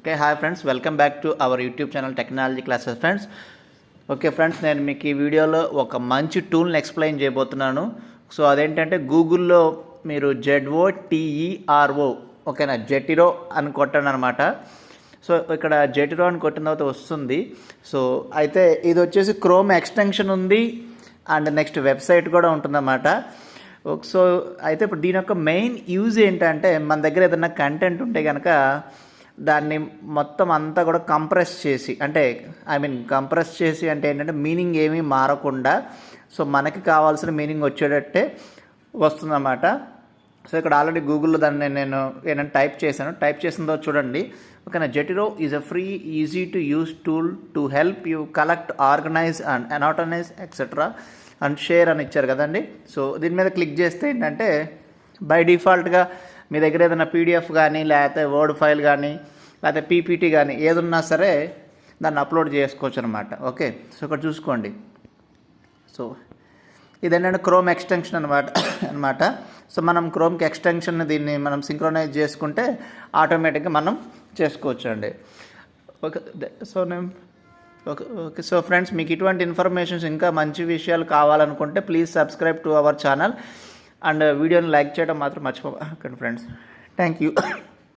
Okay, hi friends, welcome back to our YouTube channel technology classes friends. Okay friends, నేను మీకు ఈ వీడియోలో ఒక మంచి టూల్ని ఎక్స్ప్లెయిన్ చేయబోతున్నాను. సో అదేంటంటే గూగుల్లో మీరు ZOTERO ఓకేనా, జెటిరో అని కొట్టండి అనమాట. సో ఇక్కడ జెటిరో అని కొట్టిన తర్వాత వస్తుంది. సో అయితే ఇది వచ్చేసి క్రోమ్ ఎక్స్టెన్షన్ ఉంది అండ్ నెక్స్ట్ వెబ్సైట్ కూడా ఉంటుందన్నమాట. సో అయితే ఇప్పుడు దీని యొక్క మెయిన్ యూజ్ ఏంటంటే, మన దగ్గర ఏదైనా కంటెంట్ ఉంటే కనుక దాన్ని మొత్తం అంతా కూడా కంప్రెస్ చేసి, అంటే కంప్రెస్ చేసి అంటే ఏంటంటే మీనింగ్ ఏమీ మారకుండా సో మనకి కావాల్సిన మీనింగ్ వచ్చేటట్టే వస్తుందన్నమాట. సో ఇక్కడ ఆల్రెడీ గూగుల్లో దాన్ని నేను ఏంటంటే టైప్ చేసిందో చూడండి. ఓకేనా, Zotero is a free easy to use tool to help you collect, organise and annotate etcetera and share అని ఇచ్చారు కదండి. సో దీని మీద క్లిక్ చేస్తే ఏంటంటే బై డిఫాల్ట్గా మీ దగ్గర ఏదైనా పీడిఎఫ్ కానీ లేకపోతే వర్డ్ ఫైల్ కానీ లేకపోతే పీపీటీ కానీ ఏదున్నా సరే దాన్ని అప్లోడ్ చేసుకోవచ్చు అనమాట. ఓకే, సో ఇక్కడ చూసుకోండి. సో ఇదేంటంటే క్రోమ్ ఎక్స్టెన్షన్ అనమాట. సో మనం క్రోమ్కి ఎక్స్టెన్షన్ దీన్ని మనం సింక్రొనైజ్ చేసుకుంటే ఆటోమేటిక్గా మనం చేసుకోవచ్చు అండి. ఓకే, సో ఫ్రెండ్స్, మీకు ఇటువంటి ఇన్ఫర్మేషన్స్ ఇంకా మంచి విషయాలు కావాలనుకుంటే please subscribe to our channel and వీడియోని లైక్ చేయడం మాత్రం మర్చిపోకండి ఫ్రెండ్స్. Thank you.